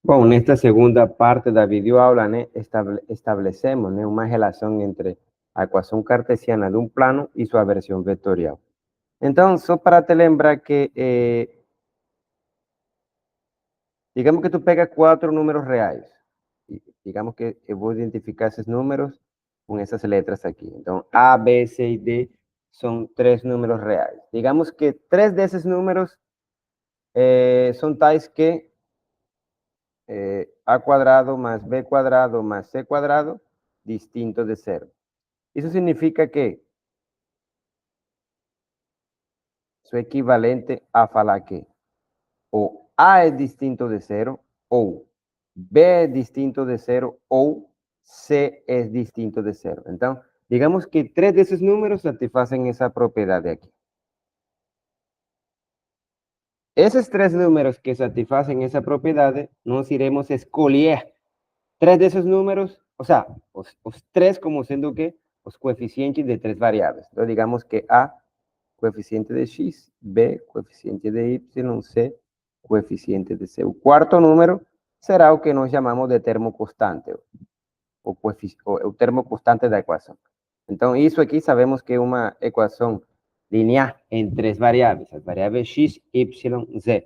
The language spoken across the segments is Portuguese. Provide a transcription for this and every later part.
Bom, nesta segunda parte da videoaula, né, estabelecemos, né, uma relação entre a equação cartesiana de um plano e sua versão vetorial. Então, só para te lembrar que, digamos que tu pega 4 números reais. Digamos que eu vou identificar esses números com essas letras aqui. Então, A, B, C e D são 3 números reais. Digamos que 3 desses números são tais que a cuadrado más b cuadrado más c cuadrado distinto de cero. Eso significa que eso es equivalente a falar que o A es distinto de cero, o B es distinto de cero, o C es distinto de cero. Entonces, digamos que 3 de esos números satisfacen esa propiedad de aquí. Esos 3 números que satisfacen esa propiedad, nos iremos a escolher 3 de esos números, o sea, los 3 como siendo que los coeficientes de 3 variables. Entonces, digamos que A, coeficiente de X, B, coeficiente de Y, C, coeficiente de C. El cuarto número será lo que nos llamamos de termo constante, o el termo constante de la ecuación. Entonces, eso aquí sabemos que es una ecuación lineal en 3 variables, las variables X, Y, Z.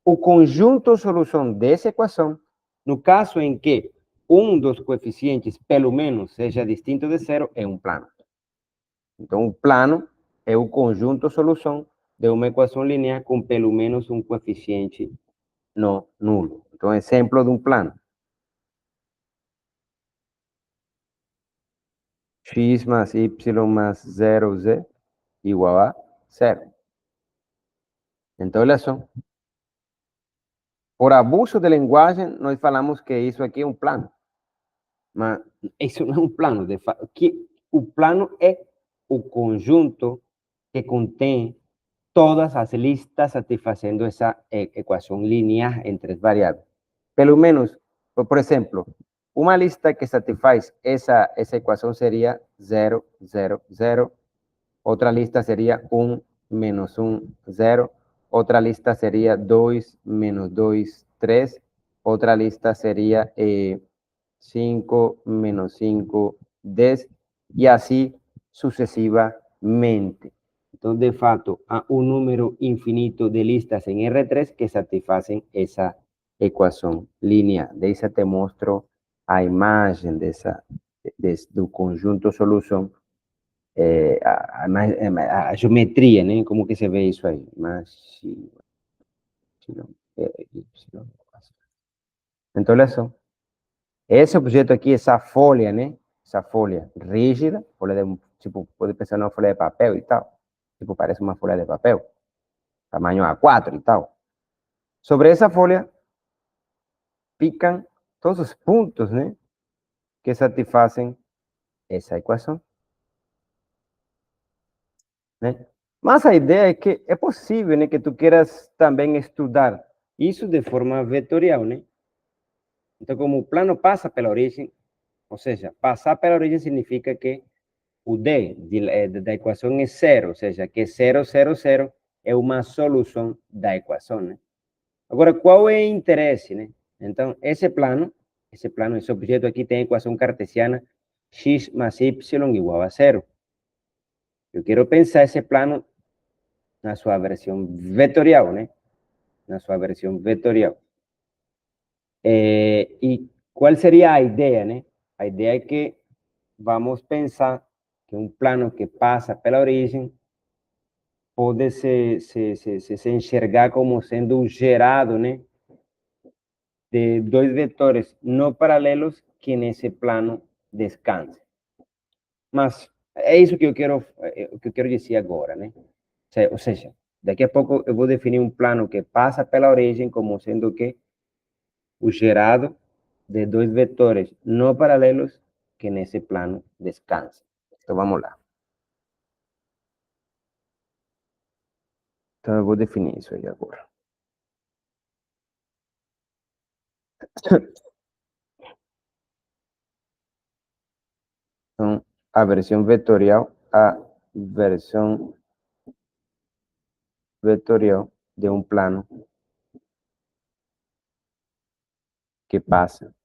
O conjunto solución de esa ecuación, no caso en que dos coeficientes, pelo menos, seja distinto de cero, é um plano. Então, um plano é o conjunto solução de uma equação linear com pelo menos um coeficiente não nulo. Então, exemplo de um plano. X mais Y mais 0z igual a 0. Então, olha só. Por abuso de linguagem, nós falamos que isso aqui é um plano. Mas isso não é um plano. O plano é o conjunto que contém todas as listas satisfazendo essa equação linear em 3 variáveis. Pelo menos, por exemplo, uma lista que satisfaz essa equação seria 0, 0, 0. Outra lista seria 1, menos 1, 0. Outra lista seria 2, menos 2, 3. Outra lista seria 5, menos 5, 10. E assim sucessivamente. Entonces, de facto, hay un número infinito de listas en R3 que satisfacen esa ecuación lineal. De ahí se te muestro a imagen del conjunto solución, a geometría, ¿no? Como que se ve eso ahí. Entonces, ese objeto aquí, esa folha, ¿no? Esa folha rígida, folha de, tipo, puede pensar en una folha de papel y tal. Tipo, parece una folha de papel. Tamaño A4 y tal. Sobre esa folha pican todos los puntos, ¿no? Que satisfacen esa ecuación. ¿No? Mas a ideia é que é possível, né, que tu queiras também estudar isso de forma vetorial, né? Então, como o plano passa pela origem, ou seja, passar pela origem significa que o D da equação é zero, ou seja, que 0, 0, 0 é uma solução da equação, né? Agora, qual é o interesse, né? Então, esse objeto aqui tem a equação cartesiana x mais y igual a zero. Eu quero pensar esse plano na sua versão vetorial, né? Na sua versão vetorial. E qual seria a ideia, né? A ideia é que vamos pensar que um plano que passa pela origem pode se enxergar como sendo gerado, né? De dois vetores não paralelos que nesse plano descansem. Mas é isso que eu quero dizer agora, né? Ou seja, daqui a pouco eu vou definir um plano que passa pela origem como sendo que o gerado de dois vetores não paralelos que nesse plano descansem. Então vamos lá. Então eu vou definir isso aí agora. Então, a versão vetorial de um plano que pasa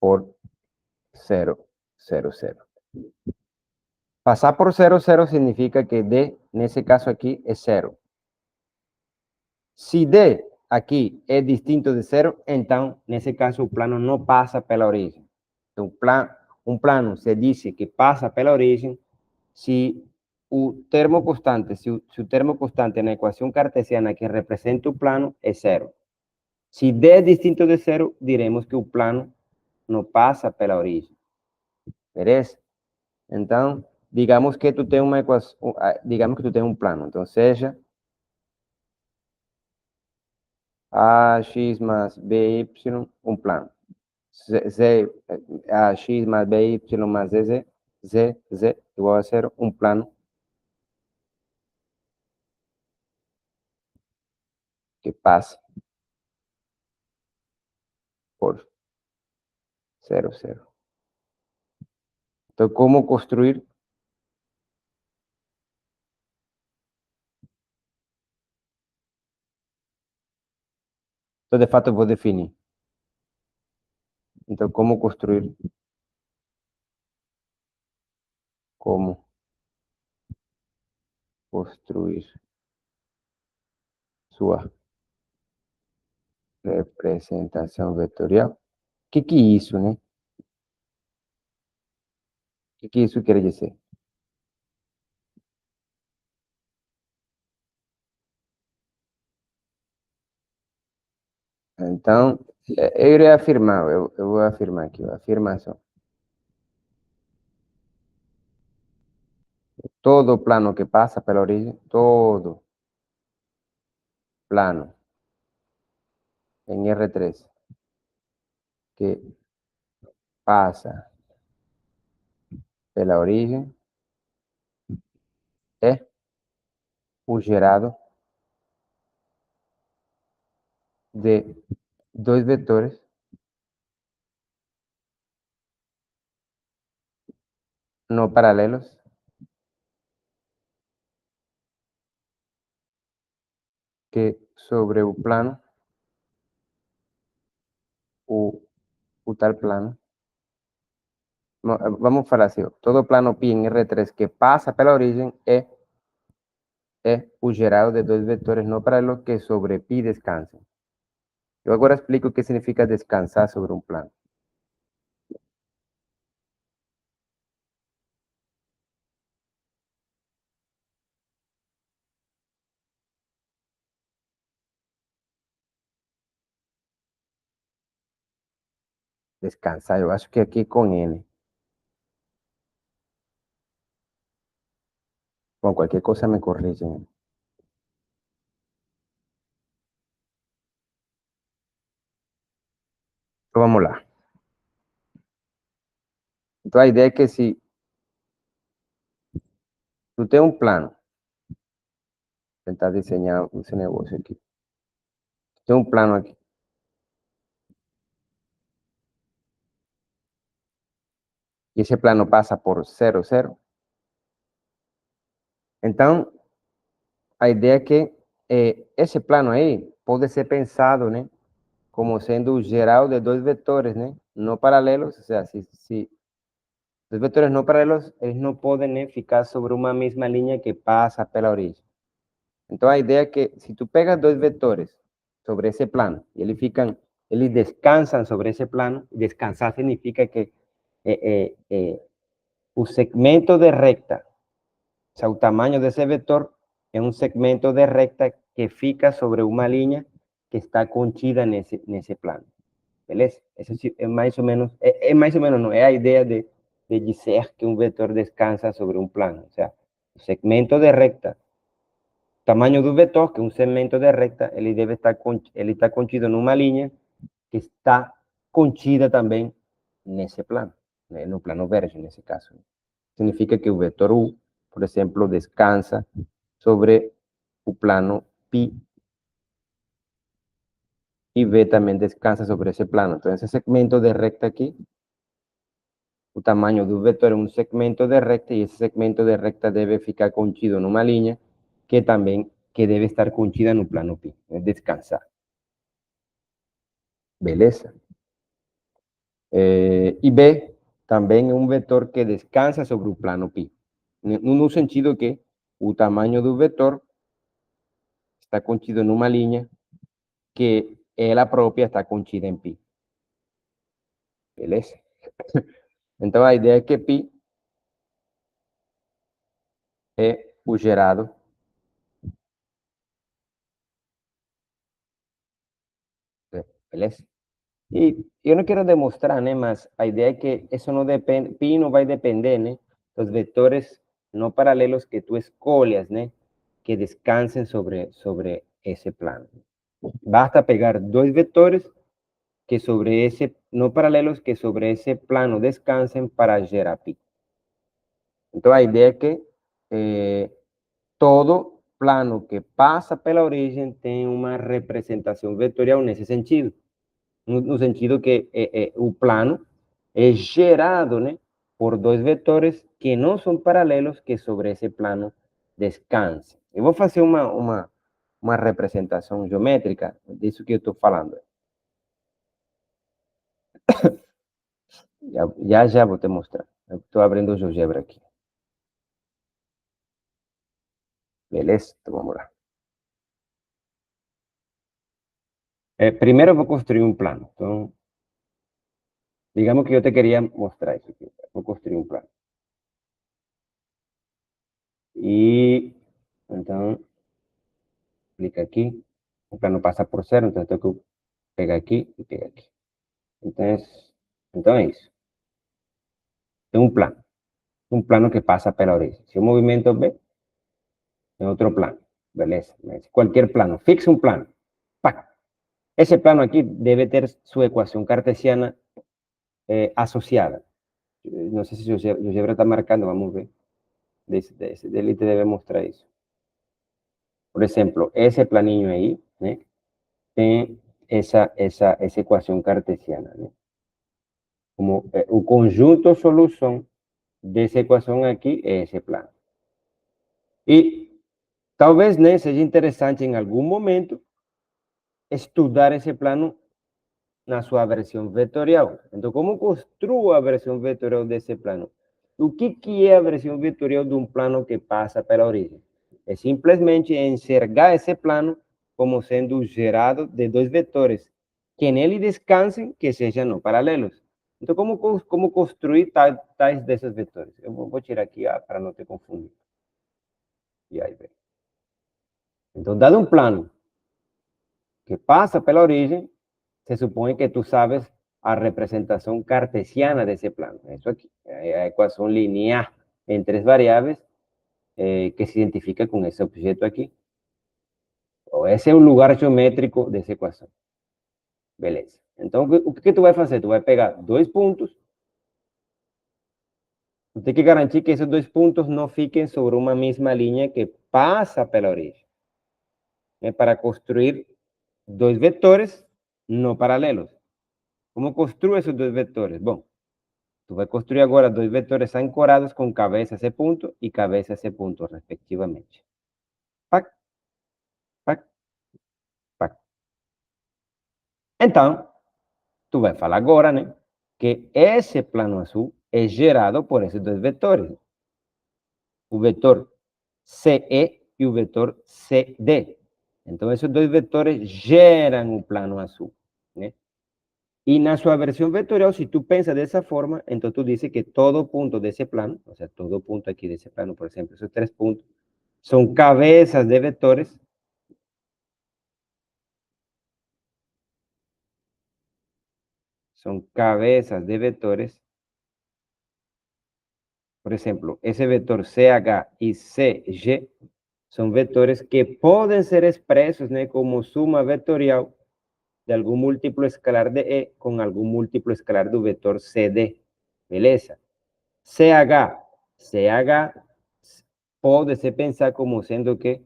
por 0, 0, 0. Pasar por 0, 0 significa que D, en ese caso aquí, es 0. Si D aqui é distinto de 0, então, nesse caso, o plano não passa pela origem. Então, um plano se diz que passa pela origem se o termo constante, se o termo constante na equação cartesiana que representa o plano é 0. Se D é distinto de 0, diremos que o plano não passa pela origem. Beleza? Então, digamos que tu tem uma equação, digamos que tu tem um plano. Então, seja AX más BY, um plano. AX más BY más Z igual a 0, um plano que passa por 0, 0. Então, como construir? Então, de fato, eu vou definir. Então, como construir? Como construir sua representação vetorial? O que é isso, né? O que isso quer dizer? Então, eu irei afirmar, eu vou afirmar aqui, afirmação. Todo plano que passa pela origem, todo plano em R3 que passa pela origem é o gerado de dois vetores no paralelos que sobre o plano, o tal plano, vamos falar assim, todo plano π em R3 que passa pela origem é o gerado de dois vetores no paralelos que sobre π descansam. Eu agora explico o que significa descansar sobre um plano. Descansar, eu acho que aqui com N. Bom, qualquer coisa me corrigem. Então vamos lá. Então a ideia é que se tu tem um plano, tentar desenhar esse negócio aqui. Tem um plano aqui. E esse plano passa por 0, 0. Então, a ideia é que esse plano aí pode ser pensado, né, como sendo o geral de dois vetores, né, não paralelos. Ou seja, se os vetores não paralelos, eles não podem, né, ficar sobre uma mesma linha que passa pela origem. Então, a ideia é que se tu pegas dois vetores sobre esse plano e eles descansam sobre esse plano, descansar significa que o segmento de recta, o sea, o tamaño de ese vector es un segmento de recta que fica sobre una línea que está conchida en ese plano. Beleza? Eso sí, es más o menos, no, es la idea de decir que un vector descansa sobre un plano. O sea, el segmento de recta, tamaño de un vector, que es un segmento de recta, él está conchido en una línea que está conchida también en ese plano, en un plano verde en ese caso. Significa que el vector U, por ejemplo, descansa sobre el plano pi y B también descansa sobre ese plano. Entonces, ese segmento de recta aquí, el tamaño de un vector es un segmento de recta y ese segmento de recta debe ficar conchido en una línea que también debe estar conchida en un plano pi, es descansar. beleza? E B também é um vetor que descansa sobre o plano π, no sentido que o tamanho do vetor está contido numa linha que ela própria está contida em π, beleza? Então a ideia é que π é o gerado beleza? E eu não quero demonstrar, né, mas a ideia é que isso não depende, π não vai depender, né, dos vetores não paralelos que tu escolhas, né, que descansem sobre esse plano. Basta pegar dois vetores que sobre ese, no paralelos, que sobre ese plano descansen para gerar π. Entonces, la idea es que todo plano que pasa pela origem tem uma representação vetorial nesse sentido. No sentido que o plano é gerado, né, por dois vetores que não são paralelos, que sobre esse plano descansam. Eu vou fazer uma representação geométrica disso que eu estou falando. Já vou te mostrar. Estou abrindo o GeoGebra aqui. Beleza? Então vamos lá. Primeiro eu vou construir um plano. Então, digamos que eu te queria mostrar isso aqui. Vou construir um plano. E, então, clica aqui. O plano passa por zero, então eu tenho que pegar aqui e pegar aqui. Então é isso. Tem um plano. Um plano que passa pela origem. Se o movimento B, é outro plano. Beleza? Mas qualquer plano. Fixa um plano. Pá. Esse plano aqui deve ter sua equação cartesiana associada. Não sei se o GeoGebra está marcando, vamos ver. Dele te debe mostrar isso. Por exemplo, esse planinho aí, né, tem essa equação cartesiana, né? Como o conjunto solução dessa equação aqui é esse plano. E talvez, né, seja interessante em algum momento estudar esse plano na sua versão vetorial. Então, como construo a versão vetorial desse plano? O que é a versão vetorial de um plano que passa pela origem? É simplesmente enxergar esse plano como sendo gerado de dois vetores que nele descansem, que sejam não paralelos. Então, como construir tais desses vetores? Eu vou tirar aqui para não te confundir. E aí, então, dado um plano que passa pela origem, se supone que tú sabes a representación cartesiana de ese plano. Eso aquí, la ecuación lineal en tres variables que se identifica con ese objeto aquí. O ese es un lugar geométrico de esa ecuación. Beleza. Entonces, o que tú vas a hacer? Tú vas a pegar dois puntos. Tú tienes que garantir que esos dois puntos no fiquen sobre una misma línea que pasa pela origem. Para construir dois vetores no paralelos. ¿Cómo construyo esos dos vectores? Bom, tú vas a construir ahora dos vectores ancorados con cabeza a ese punto y cabeza a ese punto, respectivamente. Pac, pac, pac. Então, tu vai falar agora, né, que esse plano azul é gerado por esses dois vetores. O vetor CE e o vetor CD. Então, esses dois vetores geram o plano azul, né? Y en su versión vectorial, si tú piensas de esa forma, entonces tú dices que todo punto de ese plano, o sea, todo punto aquí de ese plano, por ejemplo, esos tres puntos, son cabezas de vectores. Son cabezas de vectores. Por ejemplo, ese vector CH y CG son vectores que pueden ser expresos, ¿no?, como suma vectorial de algún múltiplo escalar de E con algún múltiplo escalar del vector CD. Beleza? CH pode ser pensar como sendo que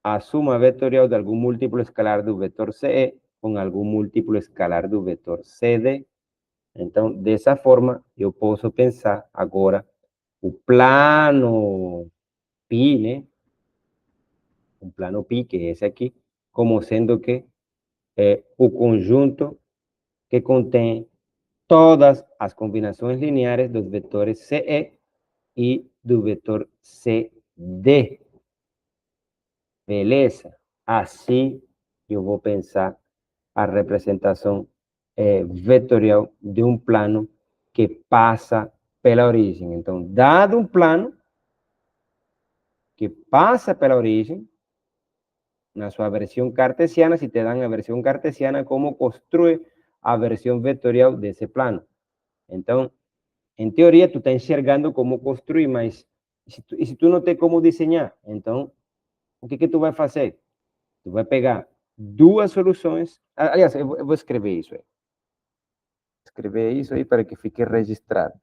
a suma vetorial de algum múltiplo escalar do vetor CE com algum múltiplo escalar do vetor CD. Então, dessa forma, eu posso pensar agora o plano π, né? O plano π, que é esse aqui, como sendo que o conjunto que contém todas as combinações lineares dos vetores CE e do vetor CD. Beleza? Assim eu vou pensar a representação vetorial de um plano que passa pela origem. Então, dado um plano que passa pela origem, na sua versão cartesiana, se te dan a versão cartesiana, como construi a versão vetorial desse plano. Então, em teoria, tu está enxergando como construir, mas se tu não tem como desenhar, então, o que tu vai fazer? Tu vai pegar duas soluções. Aliás, eu vou escrever isso aí. Escrever isso aí para que fique registrado.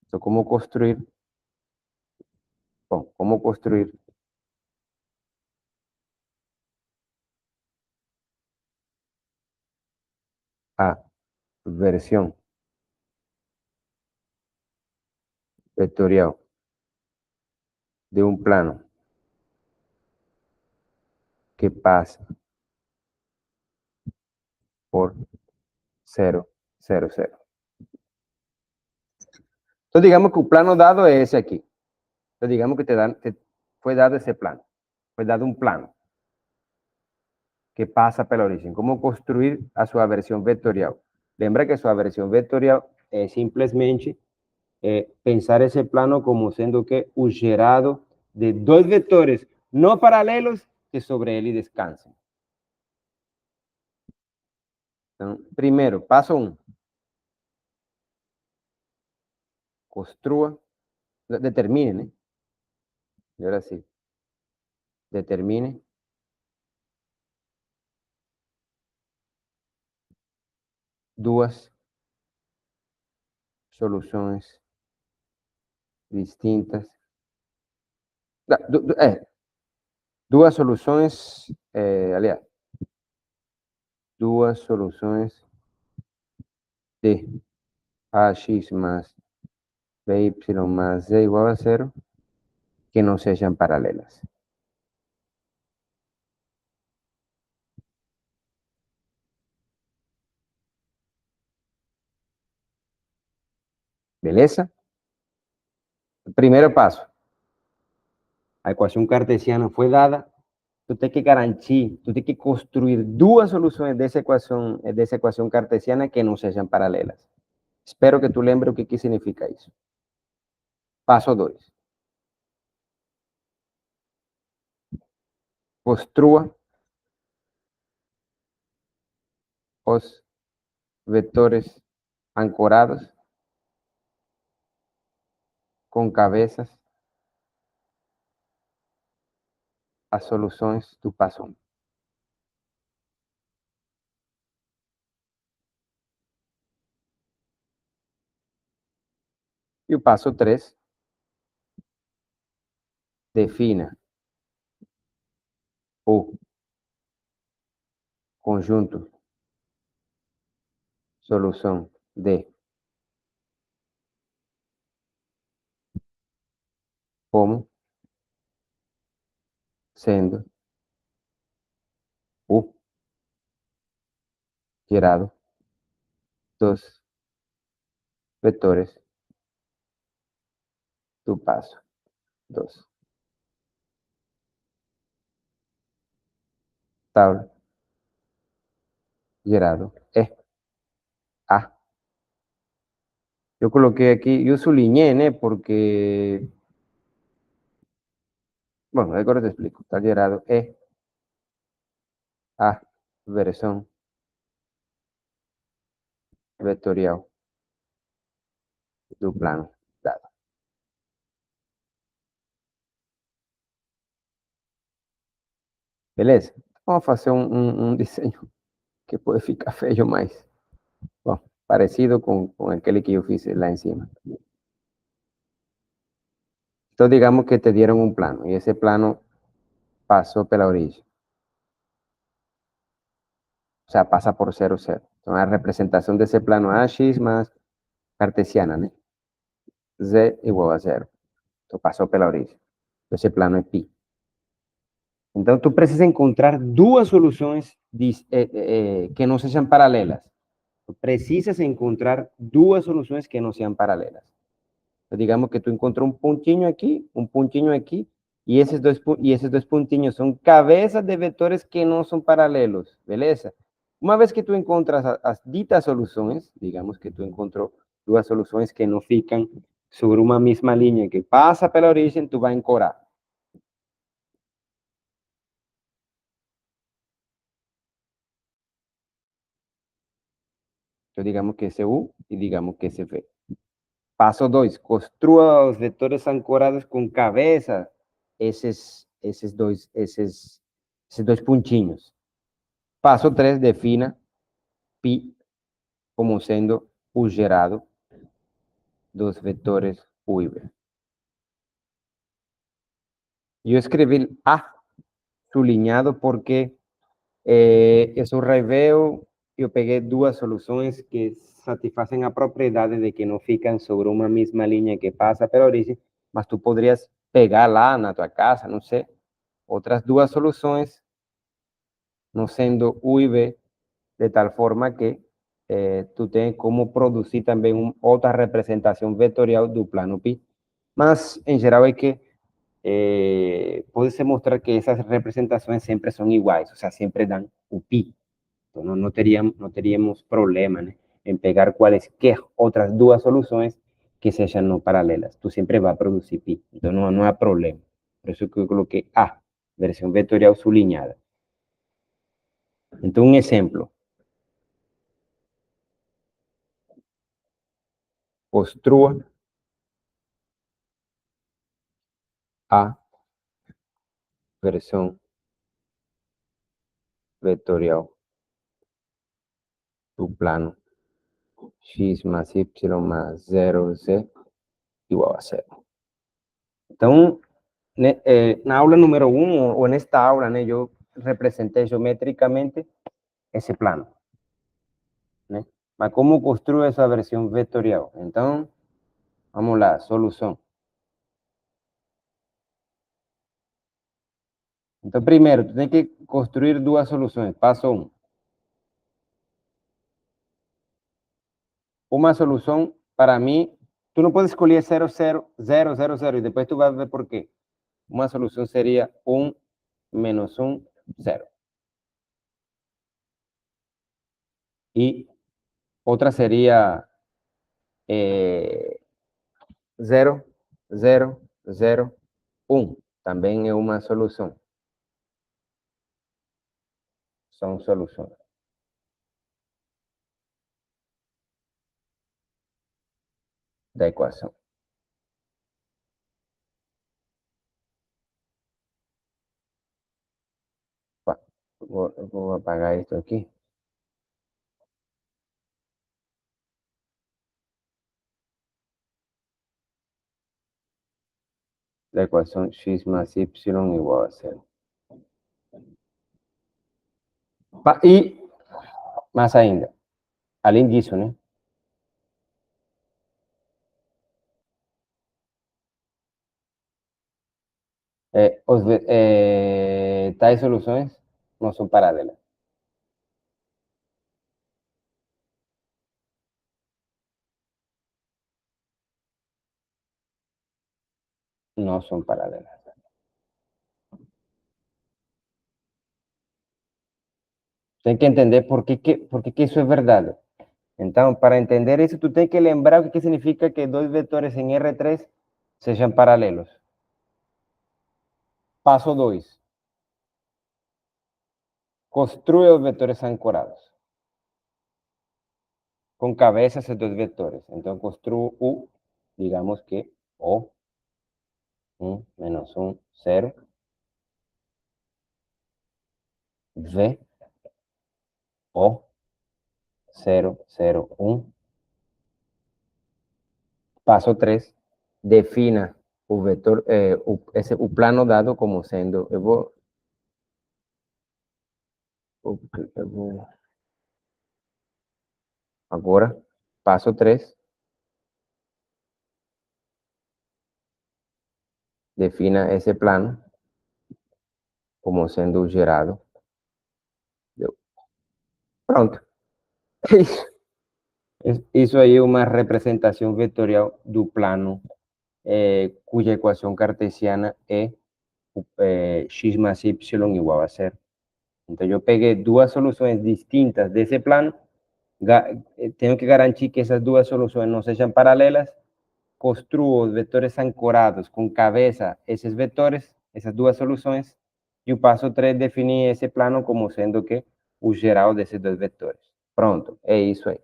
Então, como construir? Bom, como construir a versão vetorial de um plano que passa por 0, 0, 0. Então, digamos que o plano dado é esse aqui. Então, digamos que foi dado esse plano. Foi dado um plano que passa pela origem. Como construir a sua versão vetorial? Lembra que sua versão vetorial é simplesmente pensar esse plano como sendo que o gerado de dois vetores não paralelos que sobre ele descansam. Então, primeiro, passo 1. Construa, determine, né? E agora sim. Determine duas soluções distintas. Duas soluções, aliás, duas soluções de ax más by más z igual a 0 que não sejam paralelas. Beleza? Primeiro passo. A equação cartesiana foi dada, tu tem que garantir, tu tem que construir duas soluções dessa equação cartesiana que não sejam paralelas. Espero que tu lembre o que significa isso. Passo 2. Construa os vetores ancorados com cabeças as soluções do passo 1. E o passo 3, defina o conjunto solução de como sendo o gerado dos vetores do passo 2. Tabla gerado é A. Eu coloquei aqui, eu sublinhei, né? Porque, bom, agora te explico. Está gerado é a versão vetorial do plano dado. Beleza? Vamos fazer um desenho que pode ficar feio, mas, bom, parecido com aquele que eu fiz lá em cima. Então, digamos que te dieron un plano y ese plano pasó por la orilla. O sea, pasa por 0, 0. Entonces, la representación de ese plano H más cartesiana, ¿no? Z igual a 0. Entonces, pasó por la orilla. Ese plano es pi. Então, tu precisa encontrar duas soluções que não sejam paralelas. Tu precisas encontrar duas soluções que não sejam paralelas. Então, digamos que tu encontrou um pontinho aqui, e esses dois pontinhos são cabeças de vetores que não são paralelos, beleza? Uma vez que tu encontras as ditas soluções, digamos que tu encontrou duas soluções que não ficam sobre uma mesma linha, que passa pela origem, tu vai ancorar. Então, digamos que esse é U e digamos que esse é V. Passo 2, construa os vetores ancorados com cabeça, esses dois pontinhos. Passo 3, defina π como sendo o gerado dos vetores U e V. Eu escrevi A sublinhado porque eu reveo, eu peguei duas soluções que satisfazem a propriedade de que não ficam sobre uma mesma linha que passa pela origem, mas tu poderias pegar lá na tua casa, não sei, outras duas soluções, não sendo U e V, de tal forma que tu tens como produzir também outra representação vetorial do plano π. Mas, em geral, é que pode-se mostrar que essas representações sempre são iguais, ou seja, sempre dão o π. Então, não teríamos problema, né, em pegar quaisquer outras duas soluções que sejam não paralelas. Tu sempre vai produzir π, então não há problema. Por isso que eu coloquei A, versão vetorial sublinhada. Então, um exemplo. Construa A versão vetorial do plano x mais y mais 0z igual a zero. Então, né, na aula número 1, ou nesta aula, né, eu representei geometricamente esse plano, né? Mas como construo essa versão vetorial? Então, vamos lá, solução. Então, primeiro, tu tem que construir duas soluções. Passo 1. Uma solução, para mim, tu não pode escolher 0, 0, 0, 0, 0, e depois tu vai ver por quê. Uma solução seria 1 menos 1, 0. E outra seria 0, 0, 0, 1. Também é uma solução. São soluções da equação. Vou apagar isso aqui. Da equação x mais y igual a 0. E, mais ainda, além disso, né? Tais soluções não são paralelas. Não são paralelas. Tem que entender por que isso é verdade. Então, para entender isso, tu tem que lembrar o que significa que dois vetores em R3 sejam paralelos. Passo 2. Construye os vetores ancorados con cabezas de dos vectores. Entonces construyo U, digamos que O, 1, menos 1, 0, V, O, 0, 0, 1. Paso 3, defina o vector, o plano dado como sendo, agora, paso 3, defina ese plano como sendo gerado. Pronto. Isso aí é uma representação vetorial do plano, cuja equação cartesiana é x mais y igual a zero. Então, eu peguei duas soluções distintas desse plano, tenho que garantir que essas duas soluções não sejam paralelas, construo os vetores ancorados com cabeça esses vetores, essas duas soluções, e o passo 3 definir esse plano como sendo que o geral desses dois vetores. Pronto, é isso aí.